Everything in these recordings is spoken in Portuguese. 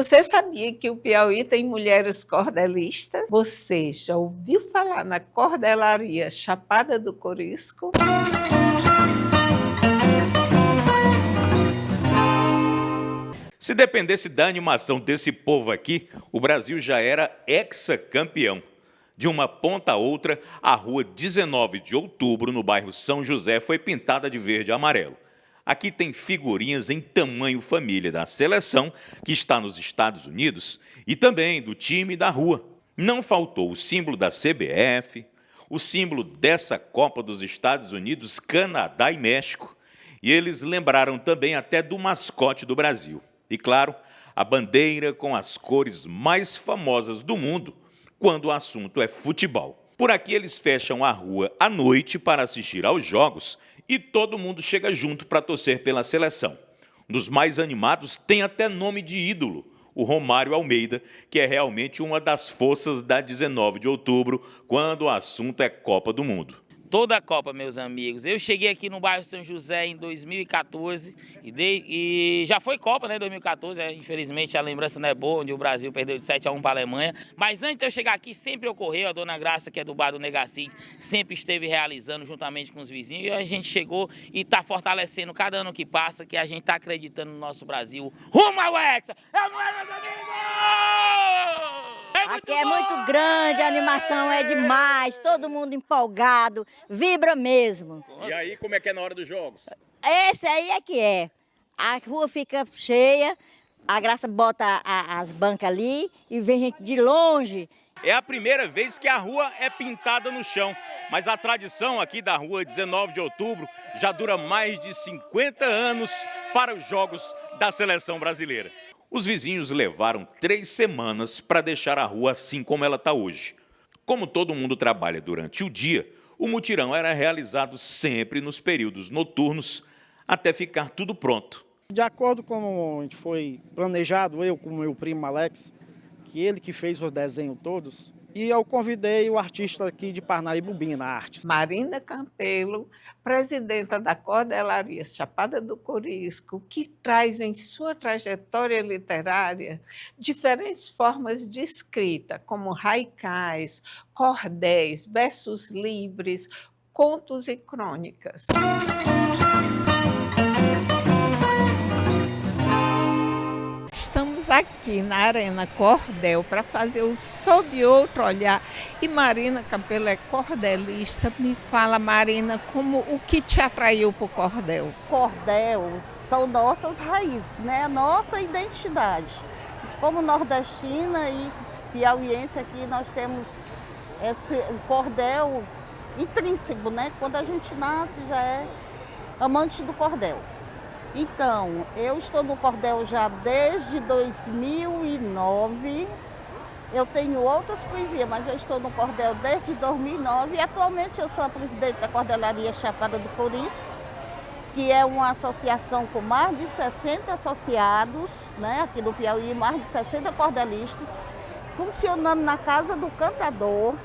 Você sabia que o Piauí tem mulheres cordelistas? Você já ouviu falar na Cordelaria Chapada do Corisco? Se dependesse da animação desse povo aqui, o Brasil já era hexacampeão. De uma ponta a outra, a rua 19 de Outubro, no bairro São José, foi pintada de verde e amarelo. Aqui tem figurinhas em tamanho família da seleção, que está nos Estados Unidos, e também do time da rua. Não faltou o símbolo da CBF, o símbolo dessa Copa dos Estados Unidos, Canadá e México. E eles lembraram também até do mascote do Brasil. E, claro, a bandeira com as cores mais famosas do mundo, quando o assunto é futebol. Por aqui eles fecham a rua à noite para assistir aos jogos e todo mundo chega junto para torcer pela seleção. Um dos mais animados tem até nome de ídolo, o Romário Almeida, que é realmente uma das forças da 19 de outubro, quando o assunto é Copa do Mundo. Toda a Copa, meus amigos. Eu cheguei aqui no bairro São José em 2014 e já foi Copa, né, 2014. Infelizmente a lembrança não é boa, onde o Brasil perdeu de 7-1 para a Alemanha. Mas antes de eu chegar aqui, sempre ocorreu. A Dona Graça, que é do bar do Negaci, sempre esteve realizando juntamente com os vizinhos. E a gente chegou e está fortalecendo cada ano que passa, que a gente está acreditando no nosso Brasil. Rumo ao Hexa! Não é, meus amigos? Aqui é muito grande, a animação é demais, todo mundo empolgado, vibra mesmo. E aí, como é que é na hora dos jogos? Esse aí é que é. A rua fica cheia, a Graça bota as bancas ali e vem gente de longe. É a primeira vez que a rua é pintada no chão, mas a tradição aqui da rua 19 de outubro já dura mais de 50 anos para os jogos da seleção brasileira. Os vizinhos levaram 3 semanas para deixar a rua assim como ela está hoje. Como todo mundo trabalha durante o dia, o mutirão era realizado sempre nos períodos noturnos, até ficar tudo pronto. De acordo com a gente foi planejado, eu com o meu primo Alex, que ele que fez os desenhos todos, e eu convidei o artista aqui de Parnaíba Artes. Marina Campelo, presidenta da Cordelaria Chapada do Corisco, que traz em sua trajetória literária diferentes formas de escrita, como haikais, cordéis, versos livres, contos e crônicas. Estamos aqui na Arena Cordel para fazer o Sob Outro Olhar. E Marina Campelo é cordelista. Me fala, Marina, o que te atraiu para o cordel? Cordel são nossas raízes, né? A nossa identidade. Como nordestina e piauiense aqui, nós temos o cordel intrínseco, né? Quando a gente nasce já é amante do cordel. Então, eu estou no cordel já desde 2009. Eu tenho outras poesias, mas eu estou no cordel desde 2009 e atualmente eu sou a presidente da Cordelaria Chapada do Corisco, que é uma associação com mais de 60 associados, né, aqui no Piauí, mais de 60 cordelistas, funcionando na Casa do Cantador.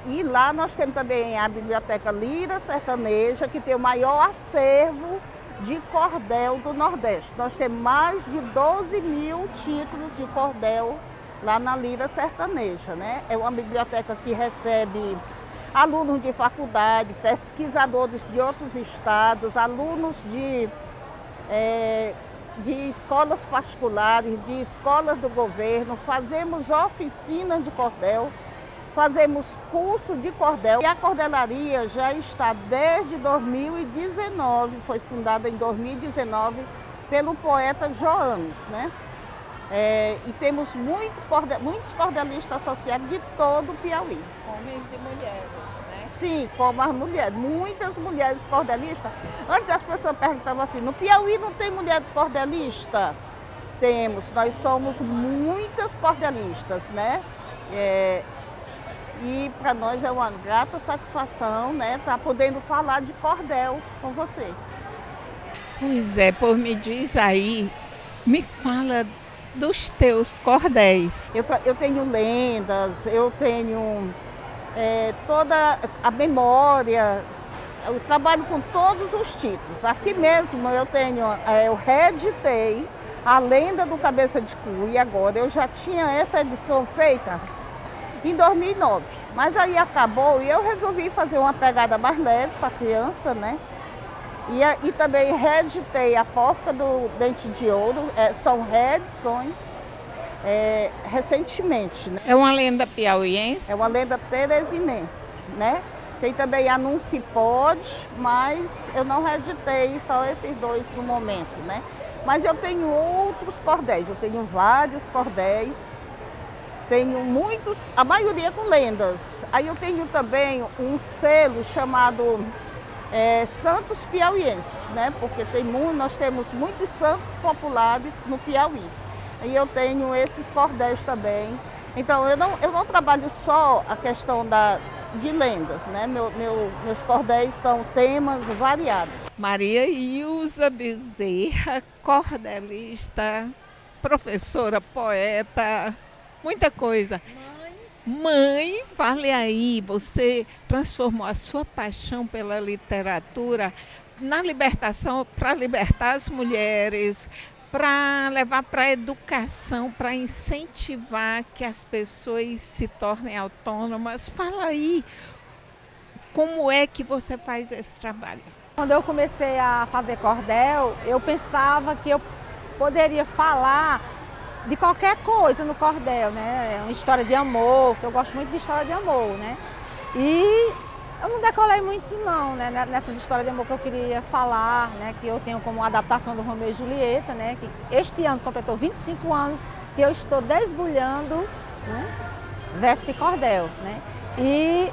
E lá nós temos também a Biblioteca Lira Sertaneja, que tem o maior acervo de cordel do Nordeste. Nós temos mais de 12 mil títulos de cordel lá na Lira Sertaneja, né? É uma biblioteca que recebe alunos de faculdade, pesquisadores de outros estados, alunos de escolas particulares, de escolas do governo. Fazemos oficinas de cordel, fazemos curso de cordel e a Cordelaria já está desde 2019, foi fundada em 2019 pelo poeta Joanes, né? E temos muitos cordelistas associados de todo o Piauí. Homens e mulheres, né? Sim, como as mulheres, muitas mulheres cordelistas. Antes as pessoas perguntavam assim, no Piauí não tem mulher cordelista? Temos, nós somos muitas cordelistas, né? E para nós é uma grata satisfação, né, estar podendo falar de cordel com você. Pois é, me diz aí, me fala dos teus cordéis. Eu tenho lendas, eu tenho toda a memória, eu trabalho com todos os títulos. Aqui mesmo eu tenho o Red Day, A Lenda do Cabeça de Cu. E agora eu já tinha essa edição feita em 2009. Mas aí acabou e eu resolvi fazer uma pegada mais leve para criança, né? E também reeditei A Porca do Dente de Ouro. São reedições recentemente, né? É uma lenda piauiense? É uma lenda teresinense, né? Tem também a Não Se Pode, mas eu não reeditei só esses dois no momento, né? Mas eu tenho outros cordéis, eu tenho vários cordéis, tenho muitos, a maioria com lendas. Aí eu tenho também um selo chamado Santos Piauienses, né? Porque nós temos muitos santos populares no Piauí. E eu tenho esses cordéis também. Então eu não trabalho só a questão de lendas, né? Meus cordéis são temas variados. Maria Ilza Bezerra, cordelista, professora, poeta, muita coisa. Mãe, fale aí, você transformou a sua paixão pela literatura na libertação, para libertar as mulheres, para levar para a educação, para incentivar que as pessoas se tornem autônomas. Fala aí, como é que você faz esse trabalho? Quando eu comecei a fazer cordel, eu pensava que eu poderia falar de qualquer coisa no cordel, né? Uma história de amor, que eu gosto muito de história de amor, né? E eu não decolei muito não, né? Nessas histórias de amor que eu queria falar, né? Que eu tenho como adaptação do Romeu e Julieta, né? Que este ano completou 25 anos que eu estou desbulhando, né? Verso de cordel, né? E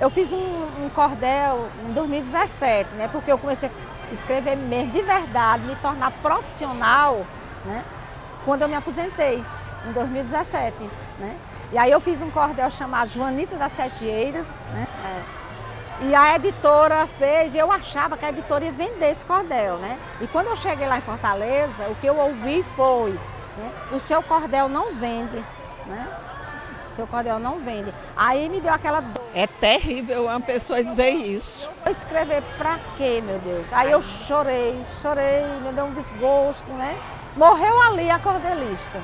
eu fiz um cordel em 2017, né? Porque eu comecei a escrever mesmo de verdade, me tornar profissional, né? Quando eu me aposentei, em 2017, né? E aí eu fiz um cordel chamado Joanita das Sete Eiras, né? E a editora fez, e eu achava que a editora ia vender esse cordel, né? E quando eu cheguei lá em Fortaleza, o que eu ouvi foi, né? O seu cordel não vende, né? O seu cordel não vende. Aí me deu aquela dor. É terrível uma pessoa dizer isso. Eu escrever pra quê, meu Deus? Aí eu chorei, me deu um desgosto, né? Morreu ali a cordelista.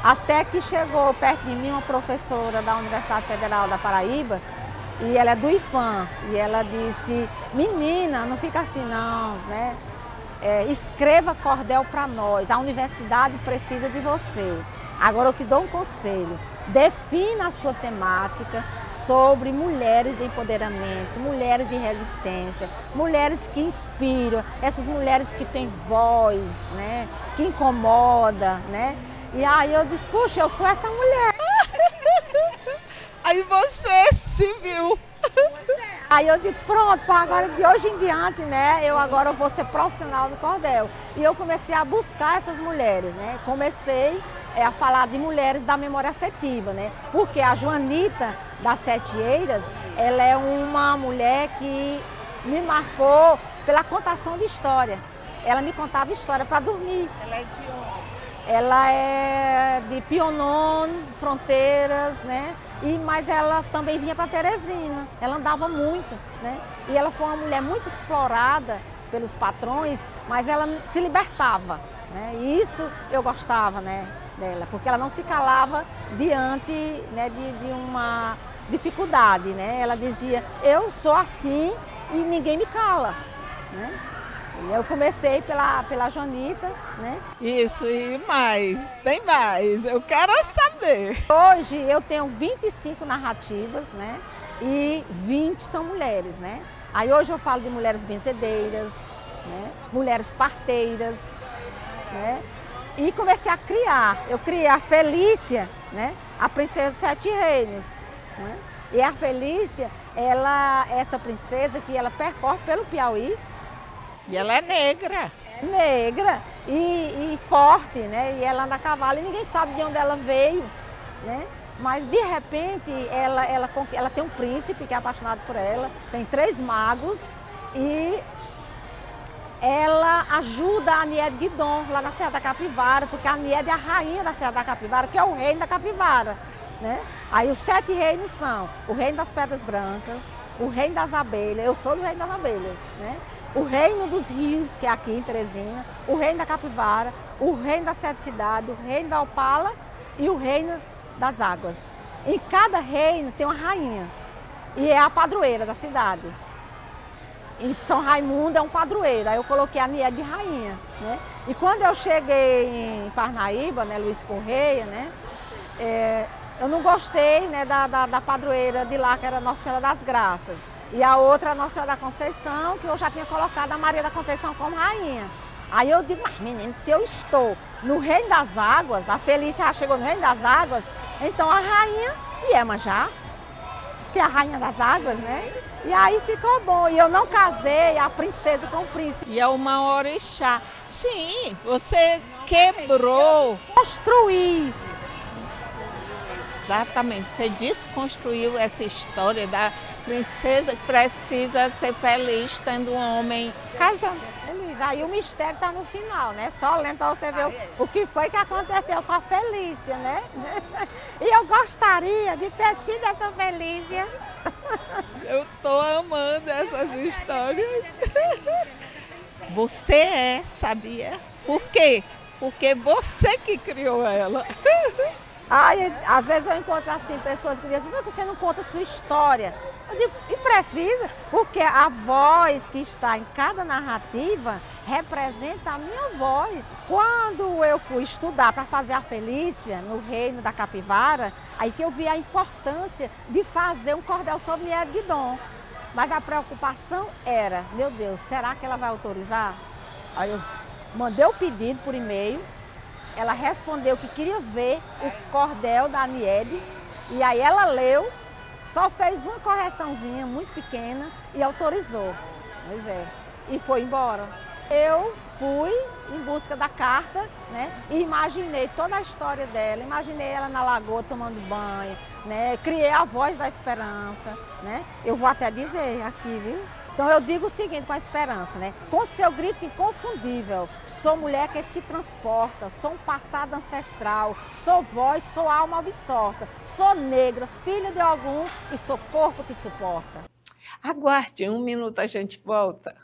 Até que chegou perto de mim uma professora da Universidade Federal da Paraíba, e ela é do IFAM, e ela disse: menina, não fica assim não, né? Escreva cordel para nós, a universidade precisa de você. Agora eu te dou um conselho, defina a sua temática sobre mulheres de empoderamento, mulheres de resistência, mulheres que inspiram, essas mulheres que têm voz, né? Que incomoda, né? E aí eu disse: puxa, eu sou essa mulher. Aí você se viu. Aí eu disse: pronto, agora de hoje em diante, né? Eu agora vou ser profissional do cordel. E eu comecei a buscar essas mulheres, né? Comecei a falar de mulheres da memória afetiva, né? Porque a Joanita das Sete Eiras, ela é uma mulher que me marcou pela contação de história. Ela me contava história para dormir. Ela é de onde? Ela é de Pionon, Fronteiras, né? Mas ela também vinha para Teresina, ela andava muito, né? E ela foi uma mulher muito explorada pelos patrões, mas ela se libertava, né? E isso eu gostava, né, dela, porque ela não se calava diante, né, de uma dificuldade, né? Ela dizia: eu sou assim e ninguém me cala, né? E eu comecei pela Joanita, né? Isso, e mais, tem mais, eu quero saber. Hoje eu tenho 25 narrativas, né? E 20 são mulheres, né? Aí hoje eu falo de mulheres benzedeiras, né? Mulheres parteiras, né? E comecei a criar. Eu criei a Felícia, né? A princesa dos Sete Reinos, né? E a Felícia, essa princesa que ela percorre pelo Piauí. E ela é negra. Negra e forte, né? E ela anda a cavalo e ninguém sabe de onde ela veio, né? Mas de repente ela tem um príncipe que é apaixonado por ela, tem 3 magos e ela ajuda a Niede Guidon lá na Serra da Capivara, porque a Niede é a rainha da Serra da Capivara, que é o reino da capivara, né? Aí os 7 reinos são o reino das pedras brancas, o reino das abelhas, eu sou do reino das abelhas, né? o reino dos rios, que é aqui em Teresina, o reino da capivara, o reino das sete cidades, o reino da opala e o reino das águas. Em cada reino tem uma rainha e é a padroeira da cidade. Em São Raimundo é um padroeiro, aí eu coloquei a Niede de rainha, né? E quando eu cheguei em Parnaíba, né, Luiz Correia, né, eu não gostei, né, da padroeira de lá, que era Nossa Senhora das Graças. E a outra, a Nossa Senhora da Conceição, que eu já tinha colocado a Maria da Conceição como rainha. Aí eu digo, mas menino, se eu estou no Reino das Águas, a Felícia já chegou no Reino das Águas, então a rainha Iemanjá, que é a rainha das águas, né? E aí ficou bom. E eu não casei a princesa com o príncipe. E é uma orixá. Sim, você quebrou. Construí. Exatamente, você desconstruiu essa história da princesa que precisa ser feliz tendo um homem casado. Feliz. Aí o mistério está no final, né? Só lendo para você ver o que foi que aconteceu com a Felícia, né? E eu gostaria de ter sido essa Felícia. Eu tô amando essas histórias. Você sabia? Por quê? Porque você que criou ela. Aí, às vezes eu encontro assim, pessoas que dizem assim, mas você não conta a sua história. Eu digo, e precisa, porque a voz que está em cada narrativa representa a minha voz. Quando eu fui estudar para fazer a Felícia no reino da capivara, aí que eu vi a importância de fazer um cordel sobre Niede Guidon. Mas a preocupação era, meu Deus, será que ela vai autorizar? Aí eu mandei o pedido por e-mail. Ela respondeu que queria ver o cordel da Niede, e aí ela leu, só fez uma correçãozinha muito pequena e autorizou. Pois é, e foi embora. Eu fui em busca da carta, né, e imaginei toda a história dela, imaginei ela na lagoa tomando banho, né, criei a voz da esperança, né, eu vou até dizer aqui, viu? Então eu digo o seguinte com a esperança, né? Com seu grito inconfundível, sou mulher que se transporta, sou um passado ancestral, sou voz, sou alma absorta, sou negra, filha de algum e sou corpo que suporta. Aguarde, 1 minuto a gente volta.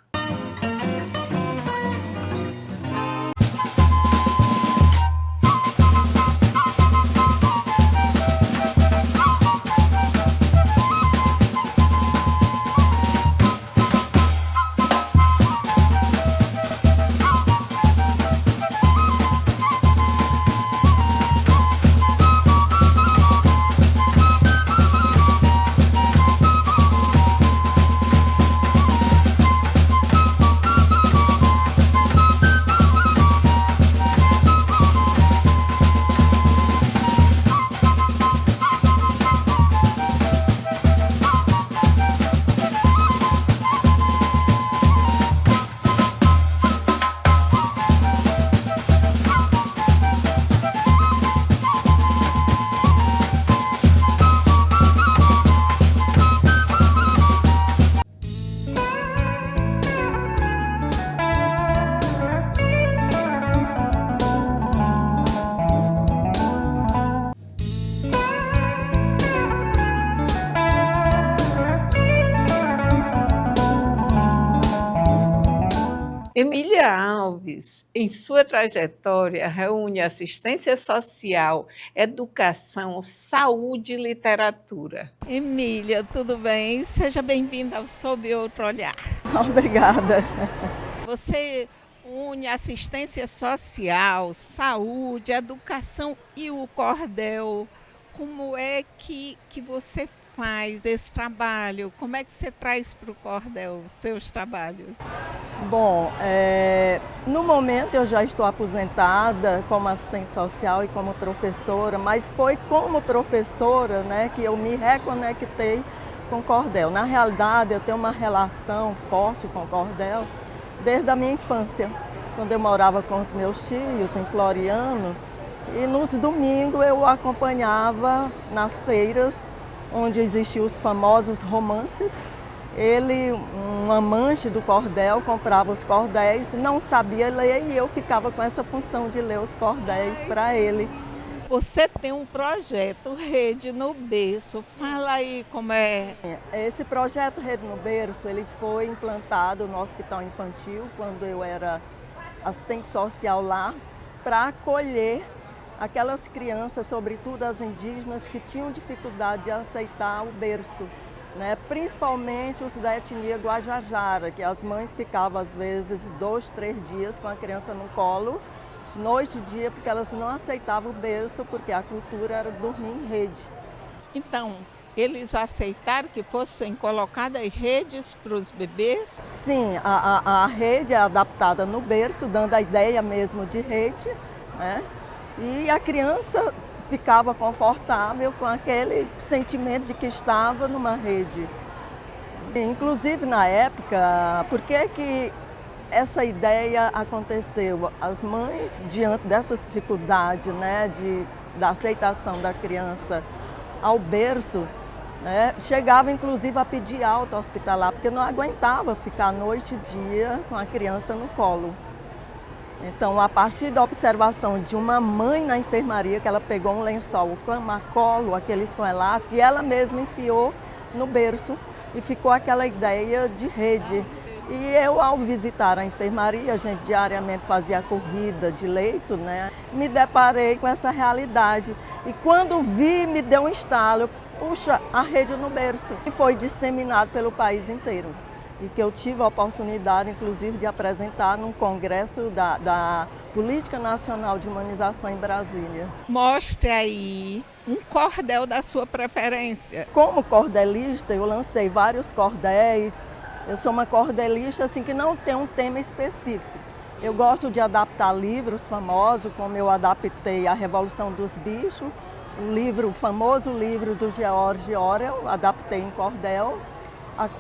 Emília Alves, em sua trajetória, reúne assistência social, educação, saúde e literatura. Emília, tudo bem? Seja bem-vinda ao Sob Outro Olhar. Obrigada. Você une assistência social, saúde, educação e o cordel. Como é que você faz esse trabalho? Como é que você traz para o cordel os seus trabalhos? Bom, no momento eu já estou aposentada como assistente social e como professora, mas foi como professora, né, que eu me reconectei com o cordel. Na realidade, eu tenho uma relação forte com o cordel desde a minha infância, quando eu morava com os meus tios em Floriano, e nos domingos eu acompanhava nas feiras onde existiam os famosos romances. Ele, um amante do cordel, comprava os cordéis, não sabia ler e eu ficava com essa função de ler os cordéis para ele. Você tem um projeto Rede no Berço. Fala aí como é. Esse projeto Rede no Berço, ele foi implantado no Hospital Infantil, quando eu era assistente social lá, para acolher aquelas crianças, sobretudo as indígenas, que tinham dificuldade de aceitar o berço, né? Principalmente os da etnia Guajajara, que as mães ficavam às vezes 2, 3 dias com a criança no colo, noite e dia, porque elas não aceitavam o berço, porque a cultura era dormir em rede. Então, eles aceitaram que fossem colocadas redes para os bebês? Sim, a rede é adaptada no berço, dando a ideia mesmo de rede, né? E a criança ficava confortável com aquele sentimento de que estava numa rede. Inclusive, na época, por que essa ideia aconteceu? As mães, diante dessa dificuldade, né, da aceitação da criança ao berço, né, chegavam inclusive a pedir alta hospitalar, porque não aguentava ficar noite e dia com a criança no colo. Então, a partir da observação de uma mãe na enfermaria, que ela pegou um lençol, o camacolo, aqueles com elástico, e ela mesma enfiou no berço e ficou aquela ideia de rede. E eu, ao visitar a enfermaria, a gente diariamente fazia a corrida de leito, né? Me deparei com essa realidade. E quando vi, me deu um estalo. Puxa, a rede no berço. E foi disseminado pelo país inteiro. E que eu tive a oportunidade, inclusive, de apresentar num congresso da Política Nacional de Humanização em Brasília. Mostre aí um cordel da sua preferência. Como cordelista, eu lancei vários cordéis. Eu sou uma cordelista assim, que não tem um tema específico. Eu gosto de adaptar livros famosos, como eu adaptei A Revolução dos Bichos, o famoso livro do George Orwell, adaptei em cordel.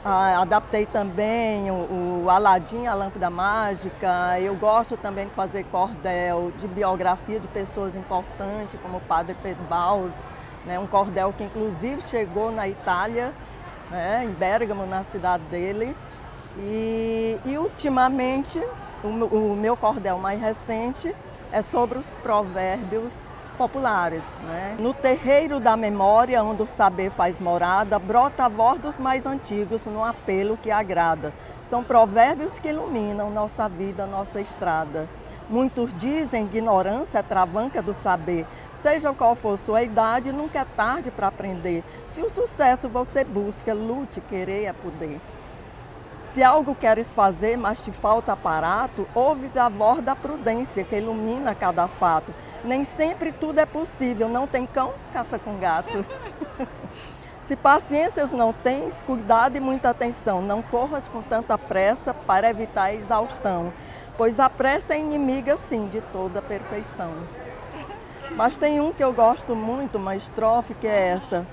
Adaptei também o Aladim, a Lâmpada Mágica. Eu gosto também de fazer cordel de biografia de pessoas importantes, como o Padre Pedro Baus, né? Um cordel que inclusive chegou na Itália, né? Em Bérgamo, na cidade dele. E ultimamente, o meu cordel mais recente é sobre os provérbios populares, né? No terreiro da memória, onde o saber faz morada, brota a voz dos mais antigos no apelo que agrada. São provérbios que iluminam nossa vida, nossa estrada. Muitos dizem que ignorância é travanca do saber. Seja qual for sua idade, nunca é tarde para aprender. Se o sucesso você busca, lute, querer é poder. Se algo queres fazer, mas te falta aparato, ouve a voz da prudência que ilumina cada fato. Nem sempre tudo é possível, não tem cão, caça com gato. Se paciências não tens, cuidado e muita atenção. Não corras com tanta pressa para evitar a exaustão, pois a pressa é inimiga, sim, de toda a perfeição. Mas tem um que eu gosto muito, uma estrofe, que é essa.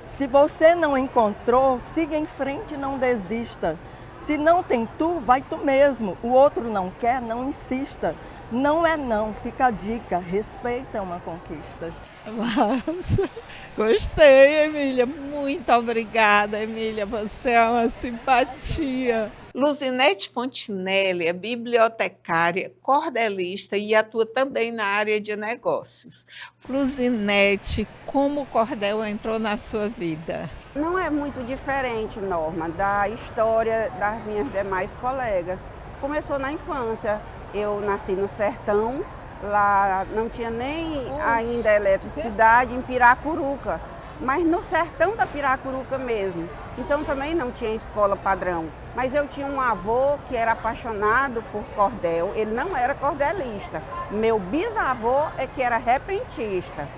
Se você não encontrou, siga em frente e não desista. Se não tem tu, vai tu mesmo. O outro não quer, não insista. Não é não, fica a dica, respeita uma conquista. Nossa, gostei, Emília. Muito obrigada, Emília. Você é uma simpatia. Luzinete Fontinelli é bibliotecária, cordelista e atua também na área de negócios. Luzinete, como o cordel entrou na sua vida? Não é muito diferente, Norma, da história das minhas demais colegas. Começou na infância. Eu nasci no sertão, lá não tinha nem ainda eletricidade, em Piracuruca, mas no sertão da Piracuruca mesmo. Então também não tinha escola padrão. Mas eu tinha um avô que era apaixonado por cordel, ele não era cordelista. Meu bisavô é que era repentista.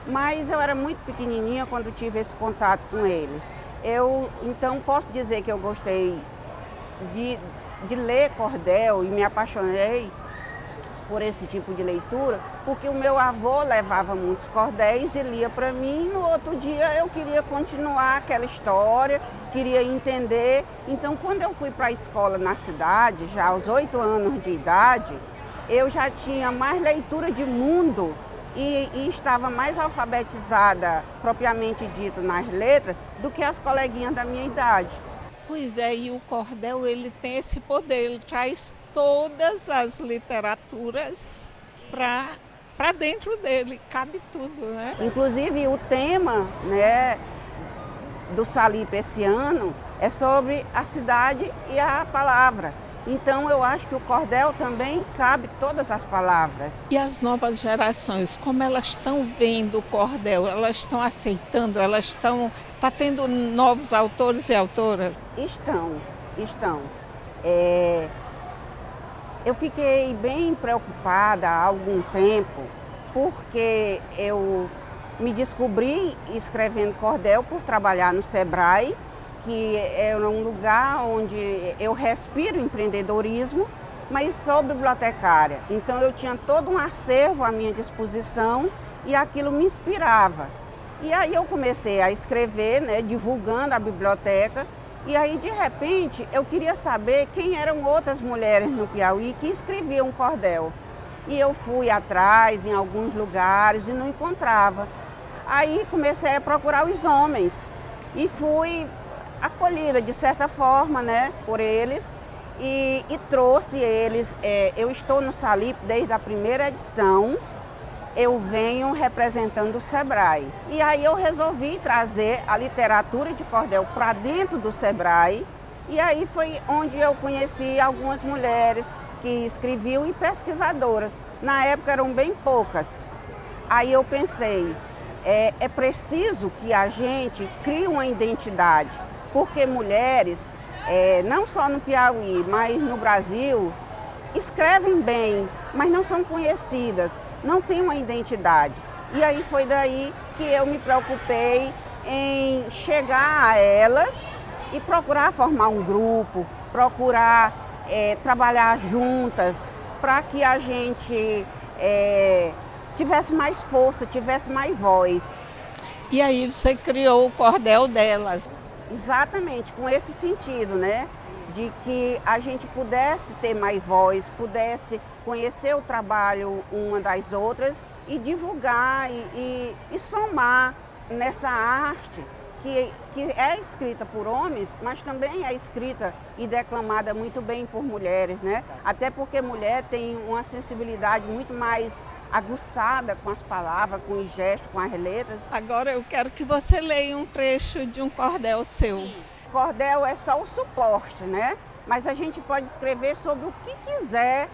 Mas eu era muito pequenininha quando tive esse contato com ele. Eu, então, posso dizer que eu gostei de ler cordel e me apaixonei por esse tipo de leitura, porque o meu avô levava muitos cordéis e lia para mim, e no outro dia eu queria continuar aquela história, queria entender. Então, quando eu fui para a escola na cidade, já aos 8 anos de idade, eu já tinha mais leitura de mundo e estava mais alfabetizada, propriamente dito, nas letras, do que as coleguinhas da minha idade. Pois é, e o cordel ele tem esse poder, ele traz todas as literaturas para para dentro dele, cabe tudo, né? Inclusive o tema, né, do Salip esse ano é sobre a cidade e a palavra. Então eu acho que o cordel também cabe todas as palavras. E as novas gerações, como elas estão vendo o cordel? Elas estão aceitando? Está tendo novos autores e autoras? Estão. Eu fiquei bem preocupada há algum tempo, porque eu me descobri escrevendo cordel por trabalhar no Sebrae, que era um lugar onde eu respiro empreendedorismo, mas sou bibliotecária. Então eu tinha todo um acervo à minha disposição e aquilo me inspirava. E aí eu comecei a escrever, né, divulgando a biblioteca, e aí de repente eu queria saber quem eram outras mulheres no Piauí que escreviam cordel. E eu fui atrás em alguns lugares e não encontrava. Aí comecei a procurar os homens e fui acolhida de certa forma, né, por eles e trouxe eles. Eu estou no Salip desde a primeira edição, eu venho representando o Sebrae. E aí eu resolvi trazer a literatura de cordel para dentro do Sebrae, e aí foi onde eu conheci algumas mulheres que escreviam e pesquisadoras. Na época eram bem poucas. Aí eu pensei, é preciso que a gente crie uma identidade, porque mulheres, não só no Piauí, mas no Brasil, escrevem bem, mas não são conhecidas, não têm uma identidade. E aí foi daí que eu me preocupei em chegar a elas e procurar formar um grupo, procurar trabalhar juntas, para que a gente tivesse mais força, tivesse mais voz. E aí você criou o cordel delas. Exatamente, com esse sentido, né? De que a gente pudesse ter mais voz, pudesse conhecer o trabalho uma das outras e divulgar e somar nessa arte que é escrita por homens, mas também é escrita e declamada muito bem por mulheres, né? Até porque mulher tem uma sensibilidade muito mais aguçada com as palavras, com os gestos, com as letras. Agora eu quero que você leia um trecho de um cordel seu. Cordel é só o suporte, né? Mas a gente pode escrever sobre o que quiser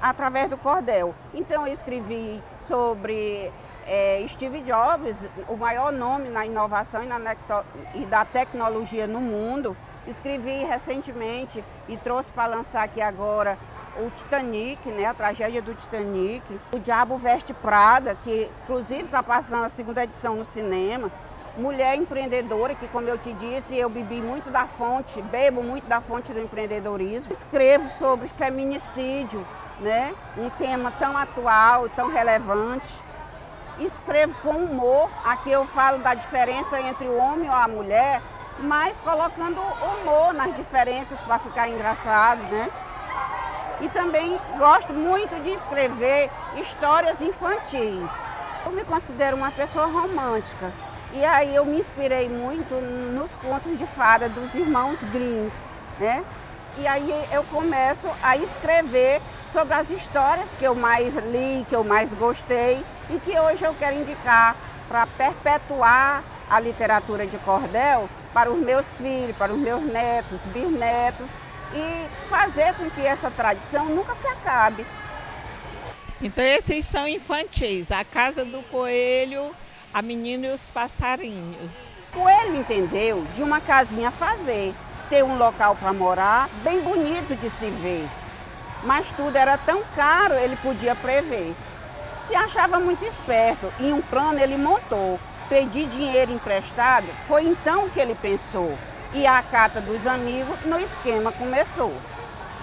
através do cordel. Então eu escrevi sobre Steve Jobs, o maior nome na inovação e da tecnologia no mundo. Escrevi recentemente e trouxe para lançar aqui agora o Titanic, né? A tragédia do Titanic. O Diabo Veste Prada, que inclusive está passando a segunda edição no cinema. Mulher empreendedora, que como eu te disse, eu bebo muito da fonte do empreendedorismo. Escrevo sobre feminicídio, né? Um tema tão atual, tão relevante. Escrevo com humor, aqui eu falo da diferença entre o homem e a mulher, mas colocando humor nas diferenças para ficar engraçado, né? E também gosto muito de escrever histórias infantis. Eu me considero uma pessoa romântica. E aí eu me inspirei muito nos contos de fada dos irmãos Grimm, né? E aí eu começo a escrever sobre as histórias que eu mais li, que eu mais gostei e que hoje eu quero indicar para perpetuar a literatura de cordel para os meus filhos, para os meus netos, bisnetos e fazer com que essa tradição nunca se acabe. Então esses são infantis, a Casa do Coelho, a Menina e os Passarinhos. O Coelho entendeu de uma casinha fazer, ter um local para morar, bem bonito de se ver. Mas tudo era tão caro, ele podia prever. Se achava muito esperto e um plano ele montou. Pedir dinheiro emprestado, foi então que ele pensou. E a cata dos amigos no esquema começou.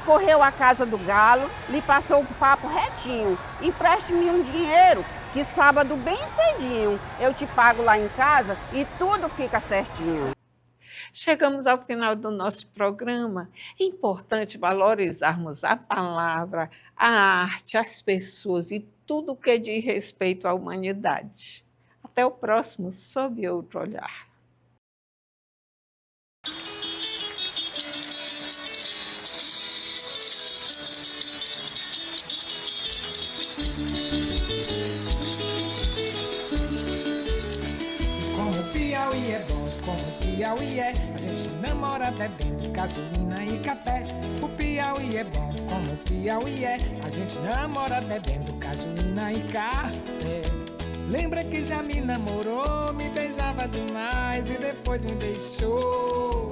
Correu à casa do galo, lhe passou o papo retinho. Empreste-me um dinheiro, que sábado bem cedinho eu te pago lá em casa e tudo fica certinho. Chegamos ao final do nosso programa. É importante valorizarmos a palavra, a arte, as pessoas e tudo que diz respeito à humanidade. Até o próximo Sob Outro Olhar. Piauí é bom, como o Piauí é. A gente namora bebendo gasolina e café. O Piauí é bom, como o Piauí é. A gente namora bebendo gasolina e café. Lembra que já me namorou, me beijava demais e depois me deixou.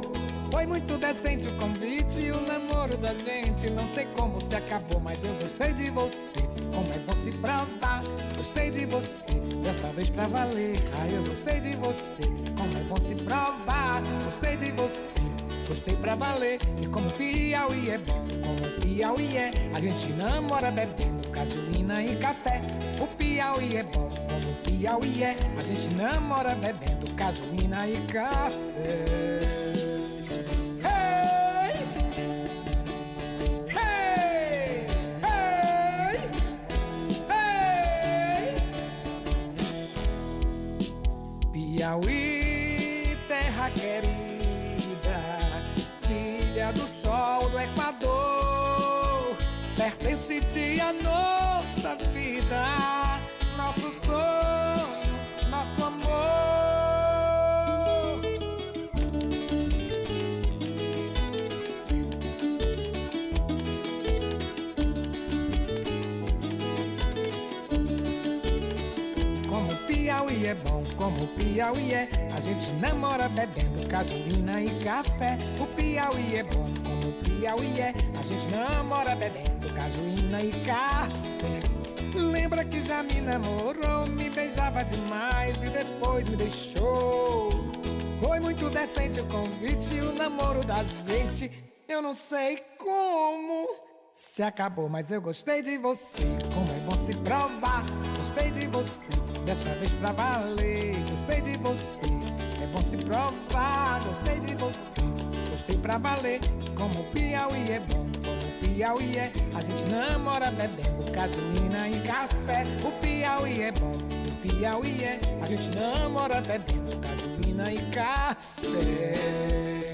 Foi muito decente o convite e o namoro da gente. Não sei como se acabou, mas eu gostei de você. Como é bom se provar, gostei de você. Dessa vez pra valer, eu gostei de você. Como é bom se provar, gostei de você. Gostei pra valer, e como o Piauí é bom, como o Piauí é. A gente namora bebendo gasolina e café. O Piauí é bom, como o Piauí é. A gente namora bebendo gasolina e café. Piauí, terra querida, filha do sol do Equador, pertence-te a nossa vida, nosso sonho, nosso amor. Como o Piauí é bom, como o Piauí é. A gente namora bebendo gasolina e café. O Piauí é bom, como o Piauí é. A gente namora bebendo gasolina e café. Lembra que já me namorou, me beijava demais e depois me deixou. Foi muito decente o convite e o namoro da gente. Eu não sei como se acabou, mas eu gostei de você. Como é bom se provar, gostei de você. Dessa vez pra valer, gostei de você. É bom se provar, gostei de você. Gostei pra valer, como o Piauí é bom, como o Piauí é. A gente namora bebendo gasolina e café. O Piauí é bom, o Piauí é. A gente namora bebendo gasolina e café.